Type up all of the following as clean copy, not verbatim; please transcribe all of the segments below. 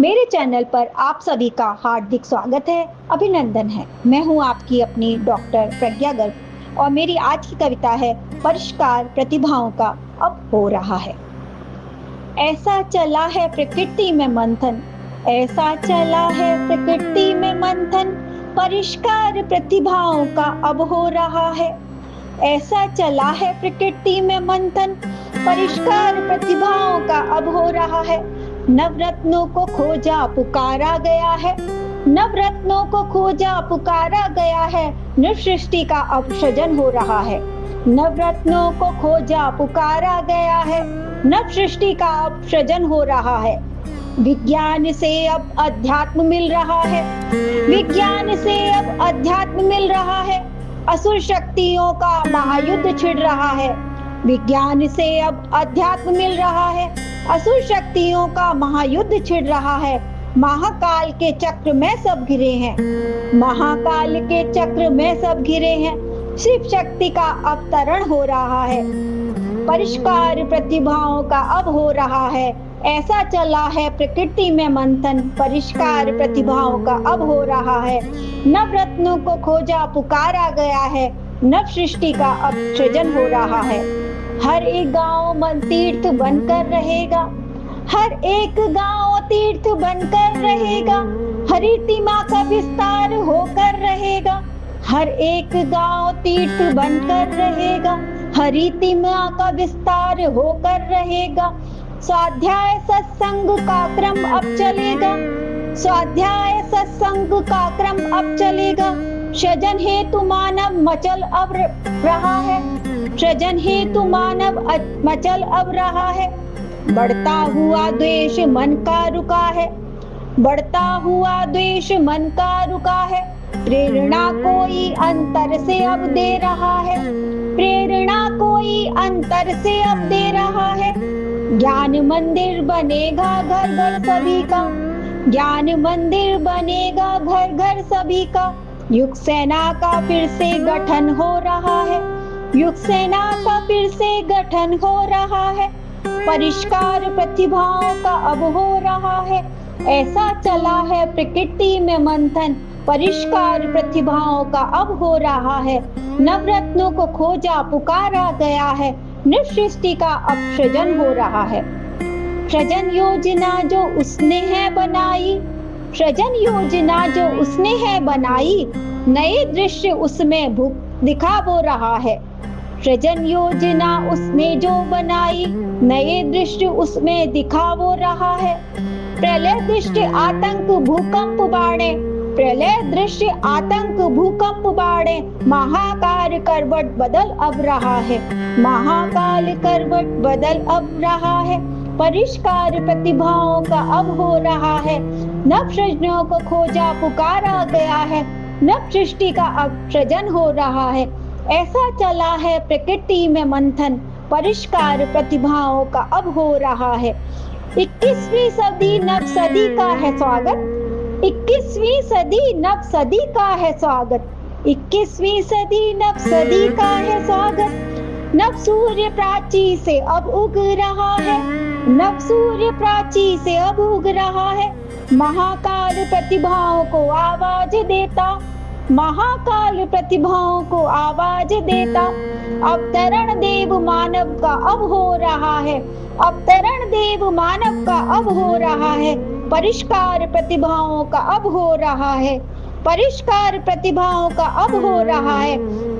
मेरे चैनल पर आप सभी का हार्दिक स्वागत है, अभिनंदन है। मैं हूं आपकी अपनी डॉक्टर प्रज्ञा गर्ग और मेरी आज की कविता है परिष्कार प्रतिभाओं का अब हो रहा है। ऐसा चला है प्रकृति में मंथन, ऐसा चला है प्रकृति में मंथन, परिष्कार प्रतिभाओं का अब हो रहा है। ऐसा चला है प्रकृति में मंथन, परिष्कार प्रतिभाओं का अब हो रहा है। नवरत्नों को खोजा पुकारा गया है, नवरत्नों को खोजा पुकारा गया है, नृसृष्टि का अब सृजन हो रहा है। नवरत्नों को खोजा पुकारा गया है, नवसृष्टि का अब सृजन हो रहा है। विज्ञान से अब अध्यात्म मिल रहा है, विज्ञान से अब अध्यात्म मिल रहा है, असुर शक्तियों का महायुद्ध छिड़ रहा है। विज्ञान से अब अध्यात्म मिल रहा है, असुर शक्तियों का महायुद्ध छिड़ रहा है। महाकाल के चक्र में सब घिरे हैं, महाकाल के चक्र में सब घिरे हैं, शिव शक्ति का अवतरण हो रहा है। परिष्कार प्रतिभाओं का अब हो रहा है। ऐसा चला है प्रकृति में मंथन, परिष्कार प्रतिभाओं का अब हो रहा है। नवरत्नों को खोजा पुकारा गया है, नव सृष्टि का अब सृजन हो रहा है। हर एक गांव मन तीर्थ बनकर रहेगा, हर एक गांव तीर्थ बनकर रहेगा, हरितिमा का विस्तार होकर रहेगा। हर एक गांव तीर्थ बनकर रहेगा, हरितिमा का विस्तार होकर रहेगा। स्वाध्याय सत्संग का क्रम अब चलेगा, स्वाध्याय सत्संग का क्रम अब चलेगा। सृजन हेतु मानव मचल अब रहा है, सृजन हेतु मानव मचल अब रहा है। बढ़ता हुआ द्वेष मन का रुका है, बढ़ता हुआ द्वेष मन का रुका है। प्रेरणा कोई अंतर से अब दे रहा है, प्रेरणा कोई अंतर से अब दे रहा है। ज्ञान मंदिर बनेगा घर घर सभी का, ज्ञान मंदिर बनेगा घर घर सभी का। युग सेना का फिर से गठन हो रहा है, युग सेना का फिर से गठन हो रहा है। परिष्कार प्रतिभाओं का अब हो रहा है। ऐसा चला है प्रकृति में मंथन, परिष्कार प्रतिभाओं का अब हो रहा है। नवरत्नों को खोजा पुकारा गया है, नृसृष्टि का अब सृजन हो रहा है। सृजन योजना जो उसने है बनाई, सृजन योजना जो उसने है बनाई, नए दृश्य उसमें दिखा वो रहा है। सृजन योजना उसने जो बनाई, नए दृश्य उसमें दिखा वो रहा है। प्रलय दृष्टि आतंक भूकंप बाढ़े, प्रलय दृश्य आतंक भूकंप बाढ़े, महाकाल करवट बदल अब रहा है, महाकाल करवट बदल अब रहा है। परिष्कार प्रतिभाओं का अब हो रहा है। नव सृजनों को खोजा पुकारा गया है, नव सृष्टि का अब सृजन हो रहा है। ऐसा चला है प्रकृति में मंथन, परिष्कार प्रतिभाओं का अब हो रहा है। 21वीं सदी नव सदी का है स्वागत, 21वीं सदी नव सदी का है स्वागत, 21वीं सदी नव सदी का है स्वागत। नव सूर्य प्राची से अब उग रहा है, नव सूर्य प्राची से अब उग रहा है। महाकाल प्रतिभाओं को आवाज देता, महाकाल प्रतिभाओं को आवाज देता। अवतरण देव मानव का अब हो रहा है, अवतरण देव मानव का अब हो रहा है। परिष्कार प्रतिभाओं का अब हो रहा है, परिष्कार प्रतिभाओं का अब हो रहा है।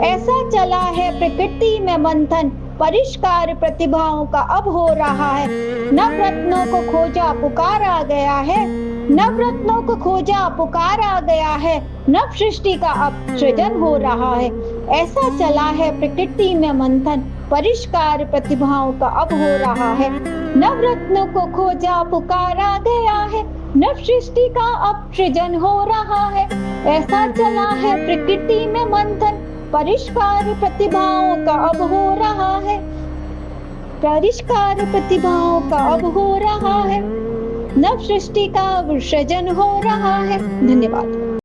ऐसा चला है प्रकृति में मंथन, परिष्कार प्रतिभाओं का अब हो रहा है। नवरत्नों को खोजा पुकारा गया है, नवरत्नों को खोजा पुकारा गया है, नव सृष्टि का अब सृजन हो रहा है। ऐसा चला है प्रकृति में मंथन, परिष्कार प्रतिभाओं का अब हो रहा है। नवरत्नों को खोजा पुकारा गया है, नव सृष्टि का अब सृजन हो रहा है। ऐसा चला है प्रकृति में मंथन, परिष्कार प्रतिभाओं का अब हो रहा है, परिष्कार प्रतिभाओं का अब हो रहा है, नव सृष्टि का सृजन हो रहा है। धन्यवाद।